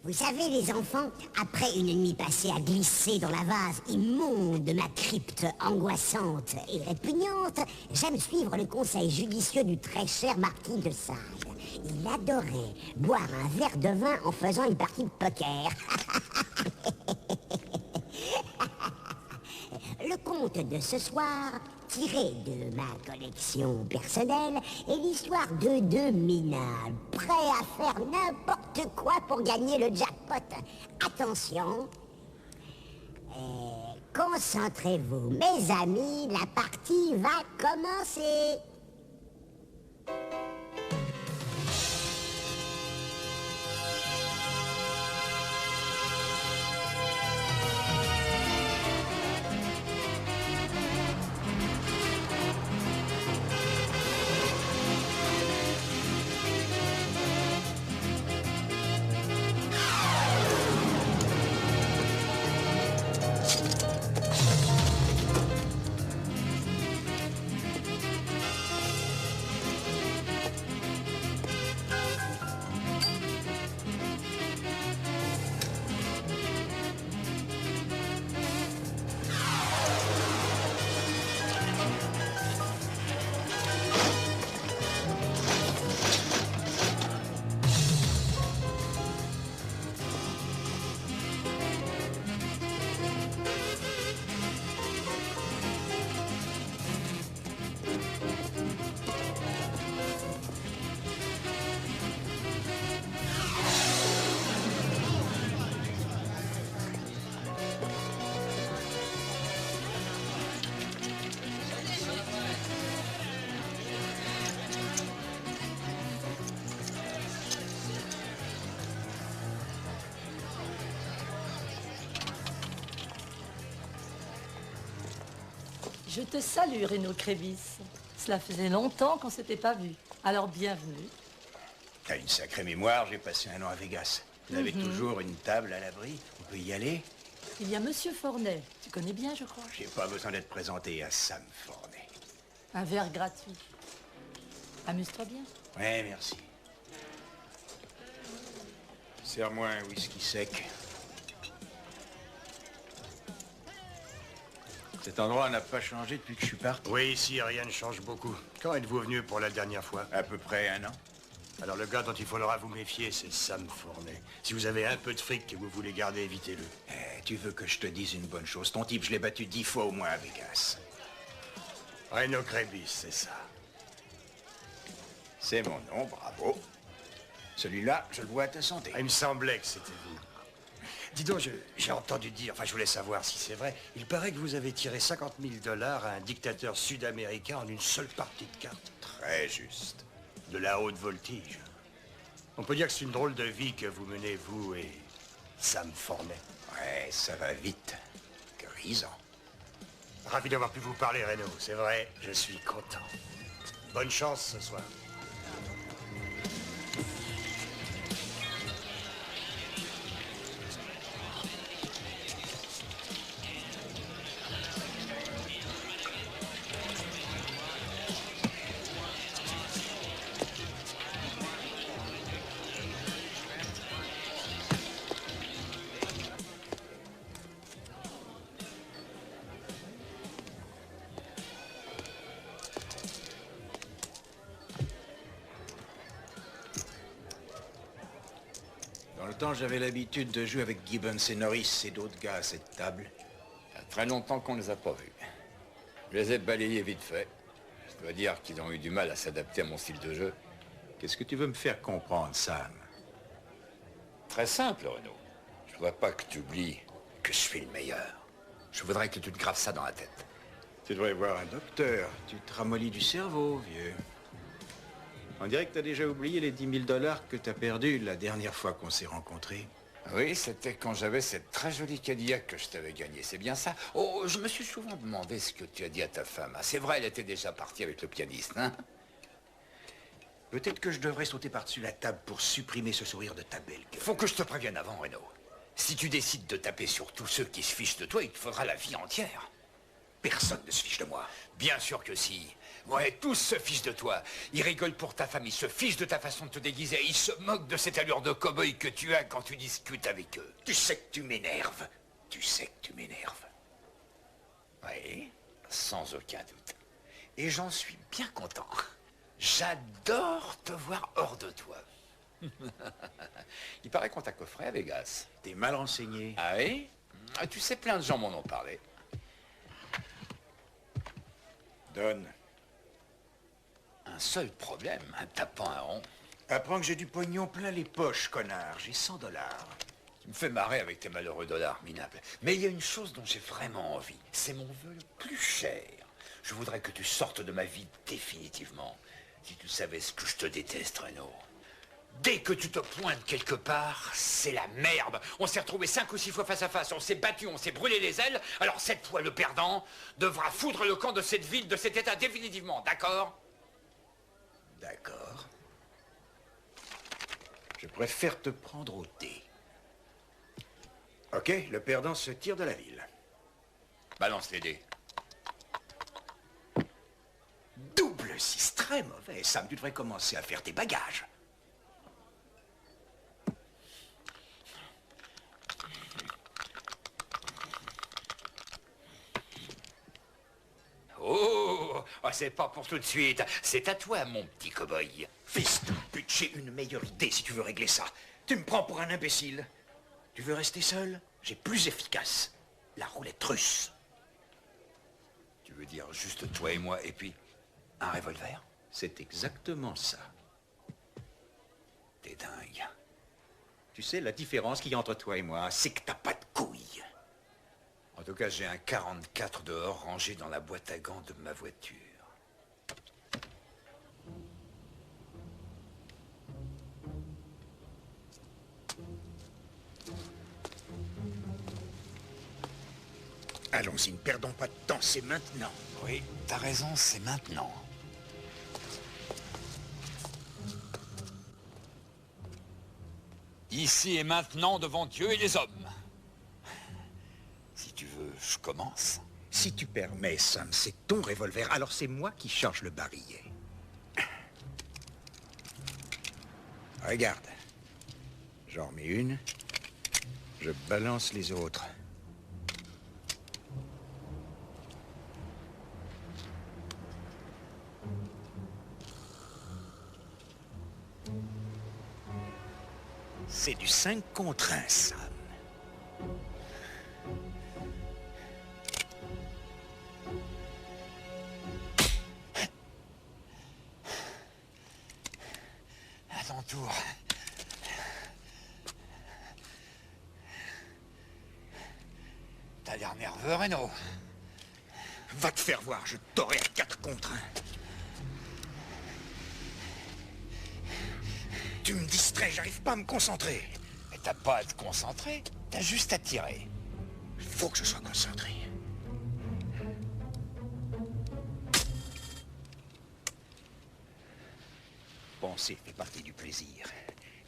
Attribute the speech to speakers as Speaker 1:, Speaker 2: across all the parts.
Speaker 1: Vous savez, les enfants, après une nuit passée à glisser dans la vase immonde de ma crypte angoissante et répugnante, j'aime suivre le conseil judicieux du très cher marquis de Sade. Il adorait boire un verre de vin en faisant une partie de poker. Le conte de ce soir, tiré de ma collection personnelle, est l'histoire de deux minables, prêts à faire n'importe quoi pour gagner le jackpot. Attention, concentrez-vous, mes amis, la partie va commencer.
Speaker 2: Je te salue, Renaud Crébis. Cela faisait longtemps qu'on s'était pas vu. Alors bienvenue.
Speaker 3: T'as une sacrée mémoire, j'ai passé un an à Vegas. Vous avez toujours une table à l'abri, on peut y aller.
Speaker 2: Il y a Monsieur Fornet. Tu connais bien, je crois.
Speaker 3: J'ai pas besoin d'être présenté à Sam Fornet.
Speaker 2: Un verre gratuit. Amuse-toi bien.
Speaker 3: Ouais, merci. Serre-moi un whisky sec. Cet endroit n'a pas changé depuis que je suis parti.
Speaker 4: Oui, ici, rien ne change beaucoup. Quand êtes-vous venu pour la dernière fois?
Speaker 3: À peu près un an.
Speaker 4: Alors le gars dont il faudra vous méfier, c'est Sam Fornet. Si vous avez un peu de fric que vous voulez garder, évitez-le.
Speaker 3: Tu veux que je te dise une bonne chose? Ton type, je l'ai battu 10 fois au moins à Vegas.
Speaker 4: Renaud Crébis, c'est ça.
Speaker 3: C'est mon nom, bravo. Celui-là, je le vois à ta santé.
Speaker 4: Ah, il me semblait que c'était vous. Dis donc, j'ai entendu dire, enfin je voulais savoir si c'est vrai, il paraît que vous avez tiré 50 000 $ à un dictateur sud-américain en une seule partie de cartes.
Speaker 3: Très juste.
Speaker 4: De la haute voltige. On peut dire que c'est une drôle de vie que vous menez, vous et Sam Fornet.
Speaker 3: Ouais, ça va vite. Grisant.
Speaker 4: Ravi d'avoir pu vous parler, Renaud. C'est vrai, je suis content. Bonne chance ce soir.
Speaker 3: Dans le temps, j'avais l'habitude de jouer avec Gibbons et Norris et d'autres gars à cette table.
Speaker 5: Il y a très longtemps qu'on ne les a pas vus. Je les ai balayés vite fait. Je dois dire qu'ils ont eu du mal à s'adapter à mon style de jeu.
Speaker 3: Qu'est-ce que tu veux me faire comprendre, Sam?
Speaker 5: Très simple, Renaud. Je voudrais pas que tu oublies que je suis le meilleur. Je voudrais que tu te graves ça dans la tête.
Speaker 3: Tu devrais voir un docteur. Tu te ramollis du cerveau, vieux. On dirait que t'as déjà oublié les 10 000 $ que t'as perdus la dernière fois qu'on s'est rencontrés.
Speaker 5: Oui, c'était quand j'avais cette très jolie Cadillac que je t'avais gagnée, c'est bien ça? Oh, je me suis souvent demandé ce que tu as dit à ta femme. Ah, c'est vrai, elle était déjà partie avec le pianiste, hein?
Speaker 3: Peut-être que je devrais sauter par-dessus la table pour supprimer ce sourire de ta belle gueule.
Speaker 5: Faut que je te prévienne avant, Renaud. Si tu décides de taper sur tous ceux qui se fichent de toi, il te faudra la vie entière.
Speaker 3: Personne ne se fiche de moi.
Speaker 5: Bien sûr que si. Ouais, tous se fichent de toi. Ils rigolent pour ta famille, se fichent de ta façon de te déguiser. Ils se moquent de cette allure de cow-boy que tu as quand tu discutes avec eux.
Speaker 4: Tu sais que tu m'énerves. Tu sais que tu m'énerves.
Speaker 5: Oui, sans aucun doute. Et j'en suis bien content. J'adore te voir hors de toi. Il paraît qu'on t'a coffré à Vegas.
Speaker 3: T'es mal renseigné.
Speaker 5: Ah oui? Tu sais, plein de gens m'en ont parlé.
Speaker 3: Donne.
Speaker 5: Un seul problème, un tapant un rond.
Speaker 3: Apprends que j'ai du pognon plein les poches, connard. J'ai 100 $.
Speaker 5: Tu me fais marrer avec tes malheureux dollars minables. Mais il y a une chose dont j'ai vraiment envie. C'est mon vœu le plus cher. Je voudrais que tu sortes de ma vie définitivement. Si tu savais ce que je te déteste, Renaud. Dès que tu te pointes quelque part, c'est la merde. On s'est retrouvés 5 ou 6 fois face à face, on s'est battu, on s'est brûlé les ailes. Alors cette fois, le perdant devra foudre le camp de cette ville, de cet état définitivement, d'accord?
Speaker 3: D'accord. Je préfère te prendre au thé. Ok, le perdant se tire de la ville.
Speaker 5: Balance les dés.
Speaker 3: Double 6, très mauvais. Sam, tu devrais commencer à faire tes bagages.
Speaker 5: Oh, c'est pas pour tout de suite. C'est à toi, mon petit cow-boy.
Speaker 3: Fils de pute, j'ai une meilleure idée si tu veux régler ça. Tu me prends pour un imbécile. Tu veux rester seul? J'ai plus efficace. La roulette russe.
Speaker 5: Tu veux dire juste toi et moi, et puis un revolver?
Speaker 3: C'est exactement ça.
Speaker 5: T'es dingue.
Speaker 3: Tu sais, la différence qu'il y a entre toi et moi, c'est que t'as pas de couilles.
Speaker 5: En tout cas, j'ai un 44 dehors rangé dans la boîte à gants de ma voiture.
Speaker 3: Allons-y, ne perdons pas de temps, c'est maintenant.
Speaker 5: Oui, t'as raison, c'est maintenant. Ici et maintenant, devant Dieu et les hommes. Si tu veux, je commence.
Speaker 3: Si tu permets, Sam, c'est ton revolver, alors c'est moi qui charge le barillet. Regarde. J'en remets une. Je balance les autres. C'est du 5 contre 1, Sam.
Speaker 5: À ton tour. T'as l'air nerveux, Renaud.
Speaker 3: Va te faire voir, je t'aurai à 4 contre 1. Tu me distrais, j'arrive pas à me concentrer.
Speaker 5: Mais t'as pas à te concentrer, t'as juste à tirer.
Speaker 3: Faut que je sois concentré. Penser fait partie du plaisir.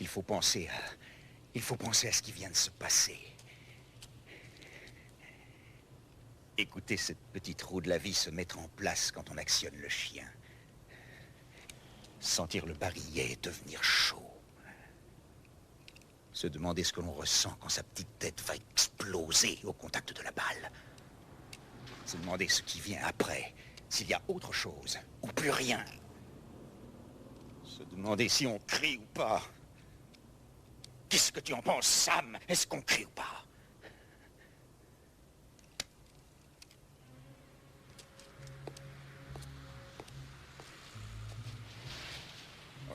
Speaker 3: Il faut penser à ce qui vient de se passer. Écouter cette petite roue de la vie se mettre en place quand on actionne le chien. Sentir le barillet devenir chaud. Se demander ce que l'on ressent quand sa petite tête va exploser au contact de la balle. Se demander ce qui vient après, s'il y a autre chose, ou plus rien. Se demander si on crie ou pas. Qu'est-ce que tu en penses, Sam? Est-ce qu'on crie ou pas?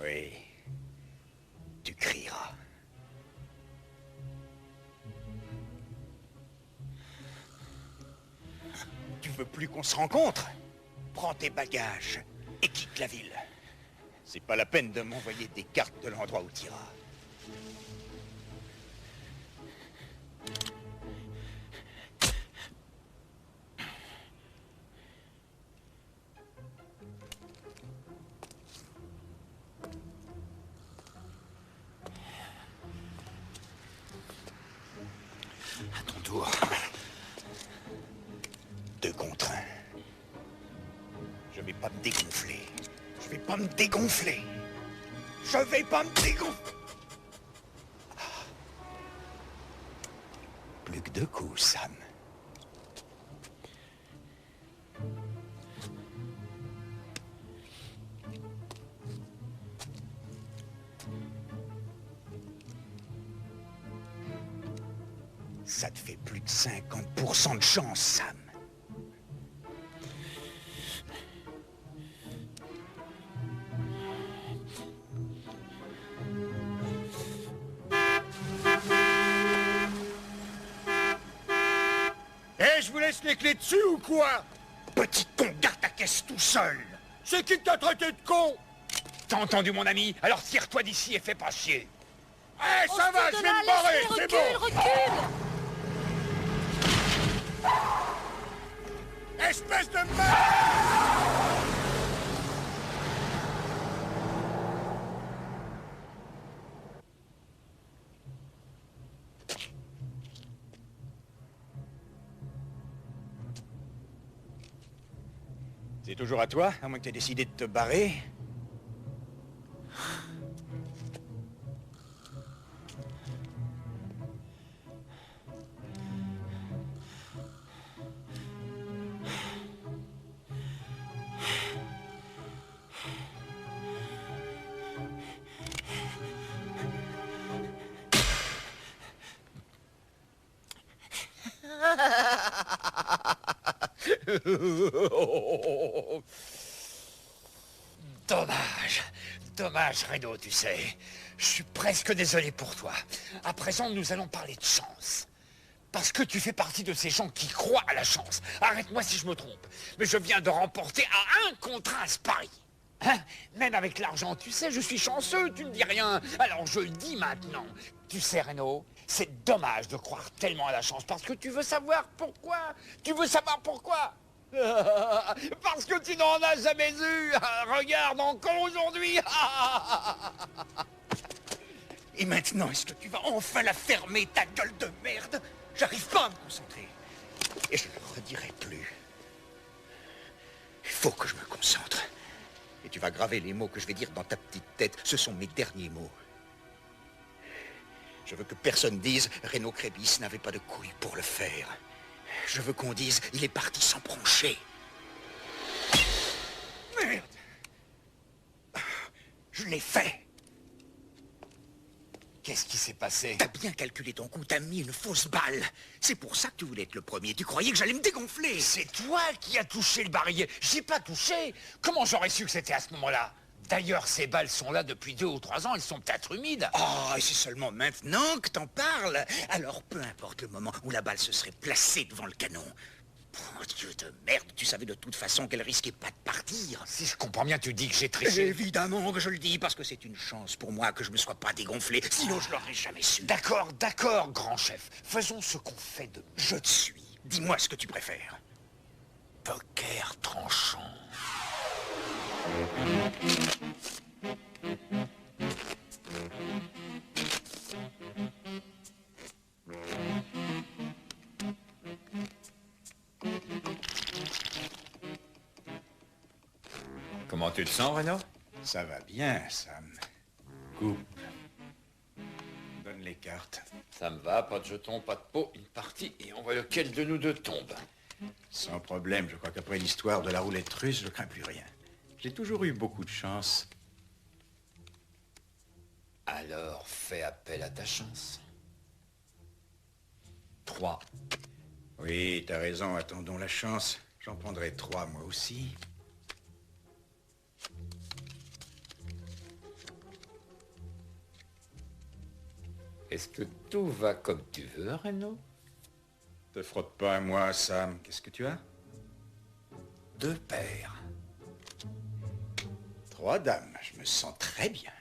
Speaker 3: Oui, tu crieras. Tu veux plus qu'on se rencontre? Prends tes bagages et quitte la ville. C'est pas la peine de m'envoyer des cartes de l'endroit où tu iras.
Speaker 5: À ton tour.
Speaker 3: 2 contre 1. Je vais pas pas me dégonfler. Je vais pas me dégonfler. Je vais pas me dégonfler. Plus que 2 coups, Sam. Ça te fait plus de 50% de chance, Sam.
Speaker 4: Eh, je vous laisse les clés dessus ou quoi?
Speaker 3: Petit con, garde ta caisse tout seul.
Speaker 4: C'est qui t'a traité de con?
Speaker 5: T'as entendu, mon ami? Alors tire-toi d'ici et fais pas chier.
Speaker 4: Eh, ça va, je vais me barrer, c'est bon.
Speaker 2: Recule.
Speaker 4: Espèce de merde!
Speaker 3: C'est toujours à toi, à moins que tu aies décidé de te barrer.
Speaker 5: Dommage. Dommage, Reno, tu sais. Je suis presque désolé pour toi. À présent, nous allons parler de chance. Parce que tu fais partie de ces gens qui croient à la chance. Arrête-moi si je me trompe. Mais je viens de remporter à 1 contre 1 ce pari. Hein? Même avec l'argent, tu sais, je suis chanceux, tu ne dis rien. Alors je le dis maintenant. Tu sais, Reno, c'est dommage de croire tellement à la chance. Parce que tu veux savoir pourquoi. Tu veux savoir pourquoi. Parce que tu n'en as jamais eu. Regarde, encore aujourd'hui.
Speaker 3: Et maintenant, est-ce que tu vas enfin la fermer, ta gueule de merde? J'arrive pas à me concentrer. Et je ne le redirai plus. Il faut que je me concentre. Et tu vas graver les mots que je vais dire dans ta petite tête. Ce sont mes derniers mots. Je veux que personne dise Reno Krébis n'avait pas de couilles pour le faire. Je veux qu'on dise il est parti sans broncher. Merde! Je l'ai fait.
Speaker 5: Qu'est-ce qui s'est passé?
Speaker 3: T'as bien calculé ton coup, t'as mis une fausse balle. C'est pour ça que tu voulais être le premier. Tu croyais que j'allais me dégonfler.
Speaker 5: C'est toi qui as touché le barillet. J'y ai pas touché. Comment j'aurais su que c'était à ce moment-là? D'ailleurs, ces balles sont là depuis 2 ou 3 ans. Elles sont peut-être humides.
Speaker 3: Oh, et c'est seulement maintenant que t'en parles. Alors, peu importe le moment où la balle se serait placée devant le canon. Oh, Dieu de merde, tu savais de toute façon qu'elle risquait pas de partir.
Speaker 5: Si je comprends bien, tu dis que j'ai triché.
Speaker 3: Évidemment que je le dis, parce que c'est une chance pour moi que je me sois pas dégonflé. Sinon, je l'aurais jamais su.
Speaker 5: D'accord, d'accord, grand chef. Faisons ce qu'on fait de...
Speaker 3: Je te suis. Dis-moi ce que tu préfères.
Speaker 5: Poker tranchant. Comment tu te sens, Reno?
Speaker 3: Ça va bien, Sam. Coupe. Donne les cartes.
Speaker 5: Ça me va, pas de jetons, pas de pot, une partie, et on voit lequel de nous deux tombe.
Speaker 3: Sans problème, je crois qu'après l'histoire de la roulette russe, je crains plus rien. J'ai toujours eu beaucoup de chance.
Speaker 5: Alors, fais appel à ta chance. 3.
Speaker 3: Oui, t'as raison, attendons la chance. J'en prendrai 3, moi aussi.
Speaker 5: Est-ce que tout va comme tu veux, Reno?
Speaker 3: Te frotte pas à moi, Sam. Qu'est-ce que tu as?
Speaker 5: 2 paires.
Speaker 3: 3 dames, je me sens très bien.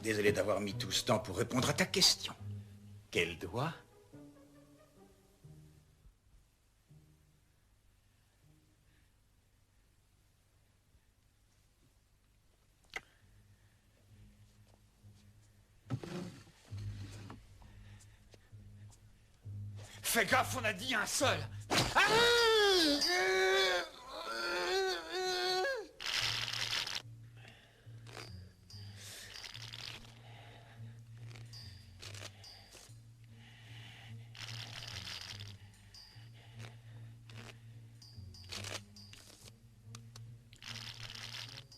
Speaker 3: Désolé d'avoir mis tout ce temps pour répondre à ta question. Quel doigt?
Speaker 5: Fais gaffe, on a dit un seul.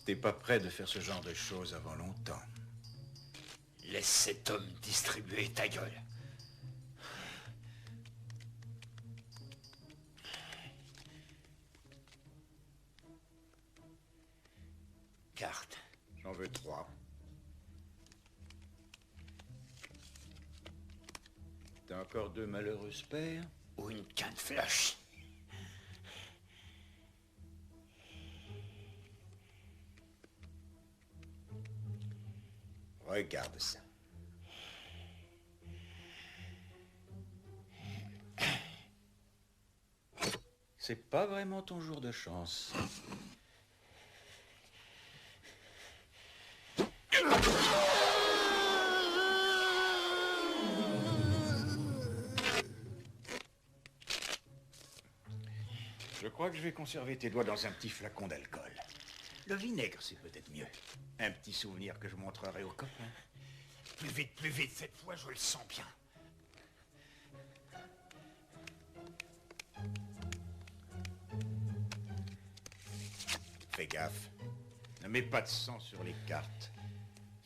Speaker 3: T'es pas prêt de faire ce genre de choses avant longtemps.
Speaker 5: Laisse cet homme distribuer ta gueule. Carte.
Speaker 3: J'en veux 3. T'as encore 2 malheureuses paires?
Speaker 5: Ou une canne flush.
Speaker 3: Regarde ça. C'est pas vraiment ton jour de chance. Je crois que je vais conserver tes doigts dans un petit flacon d'alcool. Le vinaigre, c'est peut-être mieux. Un petit souvenir que je montrerai aux copains.
Speaker 5: Plus vite, cette fois je le sens bien.
Speaker 3: Fais gaffe. Ne mets pas de sang sur les cartes.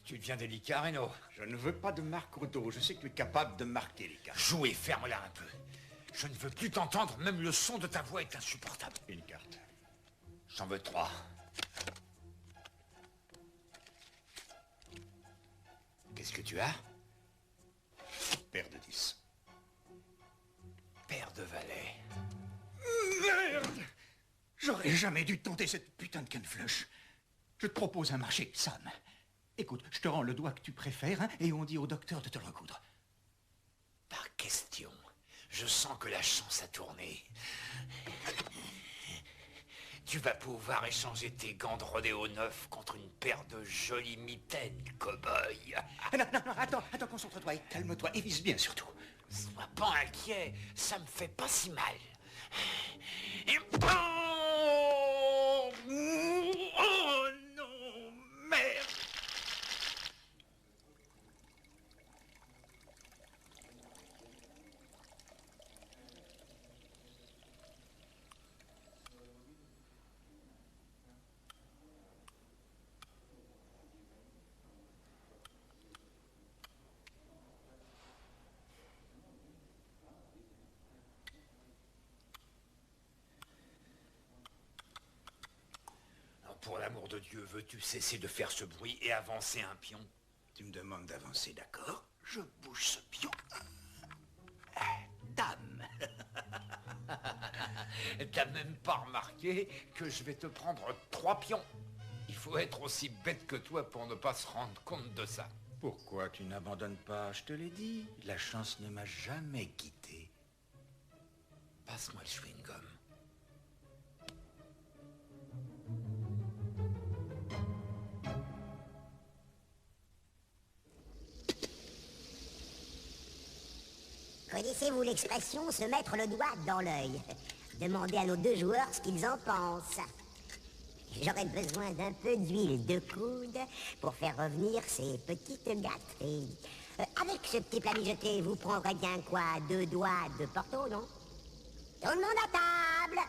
Speaker 5: Tu deviens délicat, Reno.
Speaker 3: Je ne veux pas de marque au dos. Je sais que tu es capable de marquer les cartes.
Speaker 5: Jouez, ferme-la un peu. Je ne veux plus t'entendre, même le son de ta voix est insupportable.
Speaker 3: Une carte.
Speaker 5: J'en veux 3. Qu'est-ce que tu as?
Speaker 3: Paire de 10.
Speaker 5: Paire de valets.
Speaker 3: Merde! J'aurais jamais dû tenter cette putain de canne flush. Je te propose un marché, Sam. Écoute, je te rends le doigt que tu préfères, hein, et on dit au docteur de te le recoudre.
Speaker 5: Pas question. Je sens que la chance a tourné. Tu vas pouvoir échanger tes gants de rodéo neufs contre une paire de jolies mitaines, cow-boy.
Speaker 3: Non, attends, concentre-toi et calme-toi, et vise bien surtout.
Speaker 5: Sois pas inquiet, ça me fait pas si mal.
Speaker 3: Oh non, merde!
Speaker 5: Pour l'amour de Dieu, veux-tu cesser de faire ce bruit et avancer un pion?
Speaker 3: Tu me demandes d'avancer, d'accord? Je bouge ce pion. Dame.
Speaker 5: T'as même pas remarqué que je vais te prendre 3 pions. Il faut être aussi bête que toi pour ne pas se rendre compte de ça.
Speaker 3: Pourquoi tu n'abandonnes pas? Je te l'ai dit, la chance ne m'a jamais quitté.
Speaker 5: Passe-moi le chewing-gum.
Speaker 1: Connaissez-vous l'expression se mettre le doigt dans l'œil? Demandez à nos 2 joueurs ce qu'ils en pensent. J'aurais besoin d'un peu d'huile de coude pour faire revenir ces petites gâteries. Avec ce petit plat mijoté, vous prendrez bien quoi? 2 doigts de Porto, non? Tout le monde à table!